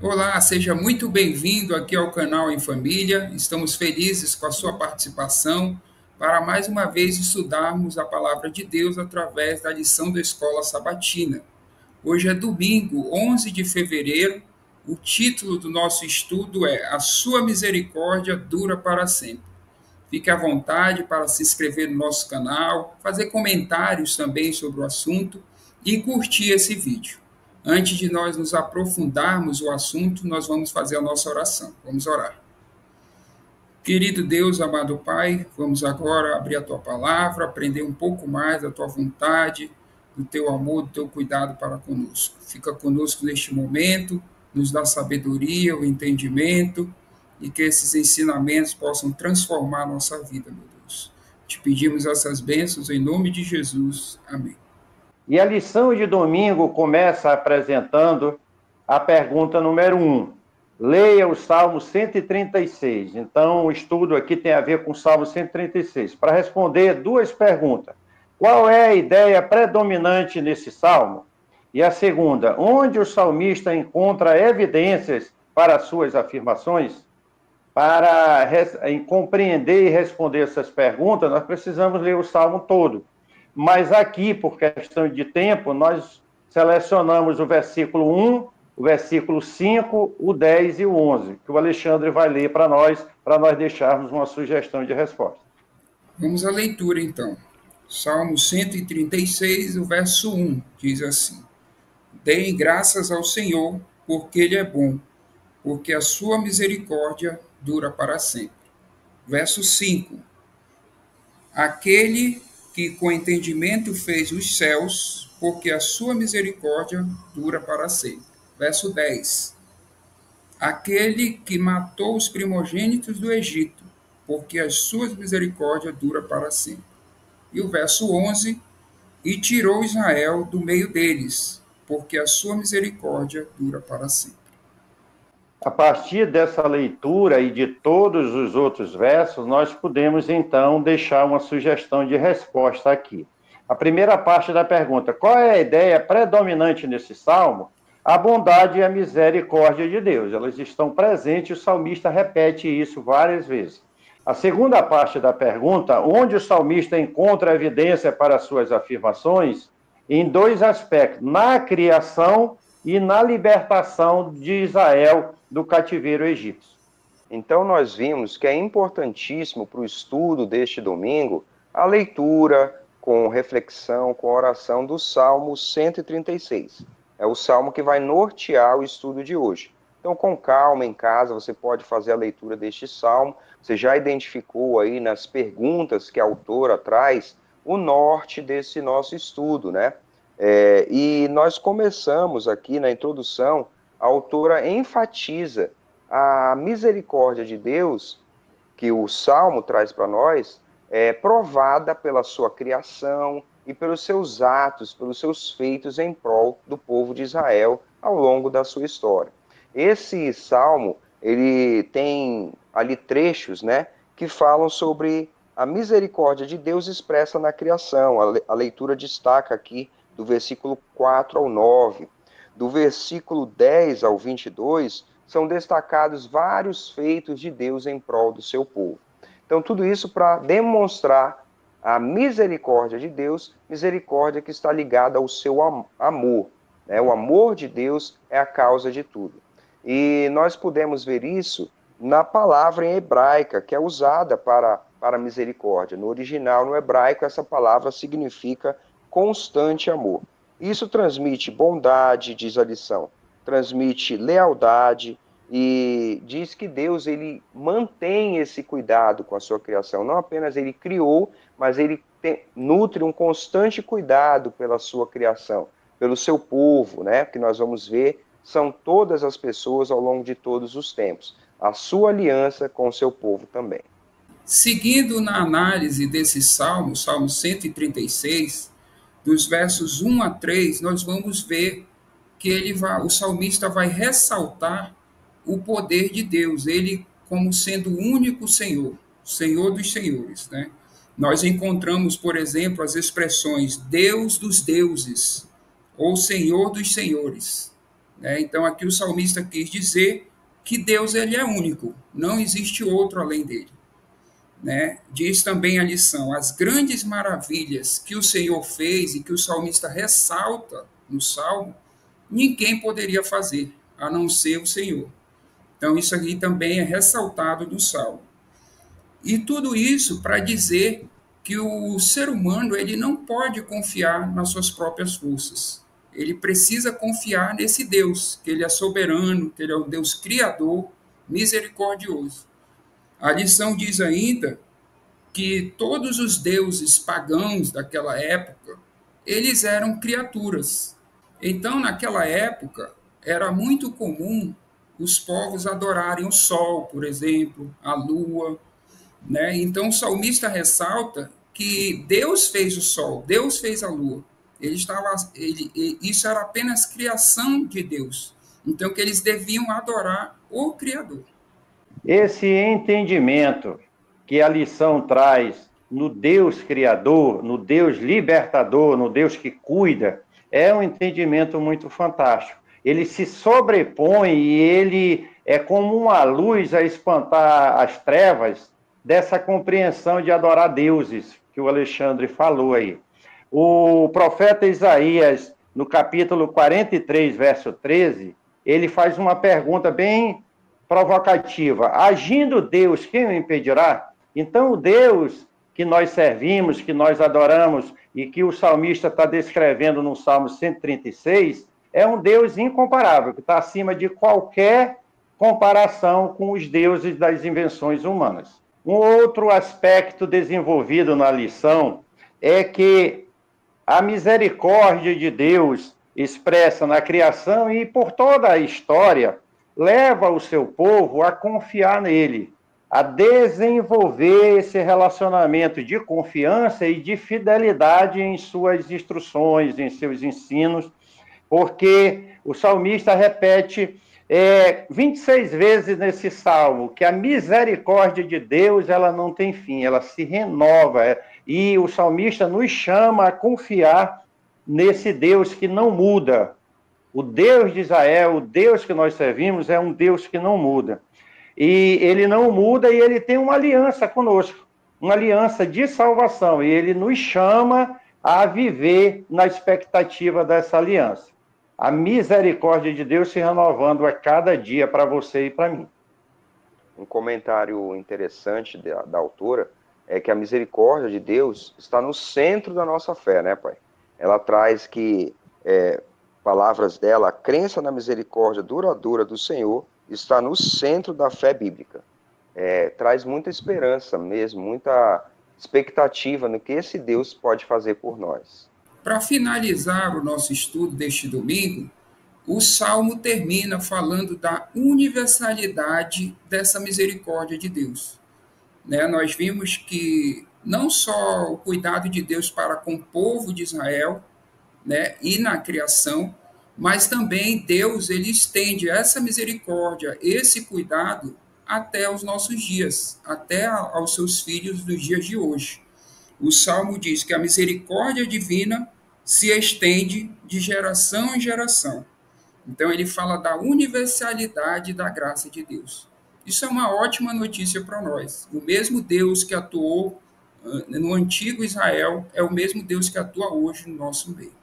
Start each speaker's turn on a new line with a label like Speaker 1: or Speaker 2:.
Speaker 1: Olá, seja muito bem-vindo aqui ao canal Em Família. Estamos felizes com a sua participação para mais uma vez estudarmos a palavra de Deus através da lição da Escola Sabatina. Hoje é domingo, 11 de fevereiro. O título do nosso estudo é A Sua Misericórdia Dura para Sempre. Fique à vontade para se inscrever no nosso canal, fazer comentários também sobre o assunto e curtir esse vídeo. Antes de nós nos aprofundarmos o assunto, nós vamos fazer a nossa oração. Vamos orar. Querido Deus, amado Pai, vamos agora abrir a Tua palavra, aprender um pouco mais da Tua vontade, do Teu amor, do Teu cuidado para conosco. Fica conosco neste momento, nos dá sabedoria, o entendimento e que esses ensinamentos possam transformar a nossa vida, meu Deus. Te pedimos essas bênçãos em nome de Jesus. Amém.
Speaker 2: E a lição de domingo começa apresentando a pergunta número 1. Leia o Salmo 136. Então, o estudo aqui tem a ver com o Salmo 136. Para responder duas perguntas. Qual é a ideia predominante nesse salmo? E a segunda, onde o salmista encontra evidências para suas afirmações? Para compreender e responder essas perguntas, nós precisamos ler o salmo todo. Mas aqui, por questão de tempo, nós selecionamos o versículo 1, o versículo 5, o 10 e o 11, que o Alexandre vai ler para nós deixarmos uma sugestão de resposta.
Speaker 1: Vamos à leitura, então. Salmo 136, o verso 1, diz assim: Deem graças ao Senhor, porque Ele é bom, porque a sua misericórdia dura para sempre. Verso 5: Aquele que com entendimento fez os céus, porque a sua misericórdia dura para sempre. Verso 10: Aquele que matou os primogênitos do Egito, porque as suas misericórdias dura para sempre. E o verso 11: E tirou Israel do meio deles, porque a sua misericórdia dura para sempre.
Speaker 2: A partir dessa leitura e de todos os outros versos, nós podemos então deixar uma sugestão de resposta aqui. A primeira parte da pergunta: qual é a ideia predominante nesse salmo? A bondade e a misericórdia de Deus. Elas estão presentes, o salmista repete isso várias vezes. A segunda parte da pergunta, onde o salmista encontra evidência para suas afirmações, em dois aspectos: na criação e na libertação de Israel do cativeiro egípcio.
Speaker 3: Então, nós vimos que é importantíssimo para o estudo deste domingo a leitura com reflexão, com oração do Salmo 136. É o salmo que vai nortear o estudo de hoje. Então, com calma em casa, você pode fazer a leitura deste salmo. Você já identificou aí nas perguntas que a autora traz o norte desse nosso estudo, né? E nós começamos aqui na introdução, a autora enfatiza a misericórdia de Deus, que o Salmo traz para nós, provada pela sua criação e pelos seus atos, pelos seus feitos em prol do povo de Israel ao longo da sua história. Esse Salmo, ele tem ali trechos, né, que falam sobre a misericórdia de Deus expressa na criação. A leitura destaca aqui do versículo 4 ao 9. Do versículo 10 ao 22, são destacados vários feitos de Deus em prol do seu povo. Então, tudo isso para demonstrar a misericórdia de Deus, misericórdia que está ligada ao seu amor. Né? O amor de Deus é a causa de tudo. E nós podemos ver isso na palavra em hebraica, que é usada para misericórdia. No original, no hebraico, essa palavra significa constante amor. Isso transmite bondade, diz a lição, transmite lealdade e diz que Deus ele mantém esse cuidado com a sua criação. Não apenas ele criou, mas ele nutre um constante cuidado pela sua criação, pelo seu povo, né? Que nós vamos ver são todas as pessoas ao longo de todos os tempos. A sua aliança com o seu povo também.
Speaker 1: Seguindo na análise desse salmo, Salmo 136, dos versos 1 a 3, nós vamos ver que o salmista vai ressaltar o poder de Deus, ele como sendo o único Senhor, Senhor dos senhores, né? Nós encontramos, por exemplo, as expressões Deus dos deuses ou Senhor dos senhores, né? Então, aqui o salmista quis dizer que Deus ele é único, não existe outro além dele. Né? Diz também a lição, as grandes maravilhas que o Senhor fez e que o salmista ressalta no Salmo, ninguém poderia fazer, a não ser o Senhor. Então, isso aqui também é ressaltado no Salmo. E tudo isso para dizer que o ser humano ele não pode confiar nas suas próprias forças. Ele precisa confiar nesse Deus, que ele é soberano, que ele é um Deus criador, misericordioso. A lição diz ainda que todos os deuses pagãos daquela época, eles eram criaturas. Então, naquela época, era muito comum os povos adorarem o sol, por exemplo, a lua, né? Então, o salmista ressalta que Deus fez o sol, Deus fez a lua. Isso era apenas criação de Deus. Então, que eles deviam adorar o Criador.
Speaker 2: Esse entendimento que a lição traz no Deus Criador, no Deus libertador, no Deus que cuida, é um entendimento muito fantástico. Ele se sobrepõe e ele é como uma luz a espantar as trevas dessa compreensão de adorar deuses, que o Alexandre falou aí. O profeta Isaías, no capítulo 43, verso 13, ele faz uma pergunta bem provocativa. Agindo Deus, quem o impedirá? Então, o Deus que nós servimos, que nós adoramos e que o salmista está descrevendo no Salmo 136, é um Deus incomparável, que está acima de qualquer comparação com os deuses das invenções humanas. Um outro aspecto desenvolvido na lição é que a misericórdia de Deus expressa na criação e por toda a história leva o seu povo a confiar nele, a desenvolver esse relacionamento de confiança e de fidelidade em suas instruções, em seus ensinos, porque o salmista repete 26 vezes nesse salmo que a misericórdia de Deus ela não tem fim, ela se renova, e o salmista nos chama a confiar nesse Deus que não muda. O Deus de Israel, o Deus que nós servimos, é um Deus que não muda. E ele não muda e ele tem uma aliança conosco, uma aliança de salvação, e ele nos chama a viver na expectativa dessa aliança. A misericórdia de Deus se renovando a cada dia para você e para mim.
Speaker 3: Um comentário interessante da autora é que a misericórdia de Deus está no centro da nossa fé, né, pai? Ela traz que, palavras dela, a crença na misericórdia duradoura do Senhor está no centro da fé bíblica. Traz muita esperança mesmo, muita expectativa no que esse Deus pode fazer por nós.
Speaker 1: Para finalizar o nosso estudo deste domingo, o Salmo termina falando da universalidade dessa misericórdia de Deus. Né? Nós vimos que não só o cuidado de Deus para com o povo de Israel, né, e na criação, mas também Deus ele estende essa misericórdia, esse cuidado até os nossos dias, até aos seus filhos dos dias de hoje. O Salmo diz que a misericórdia divina se estende de geração em geração. Então, ele fala da universalidade da graça de Deus. Isso é uma ótima notícia para nós. O mesmo Deus que atuou no antigo Israel é o mesmo Deus que atua hoje no nosso meio.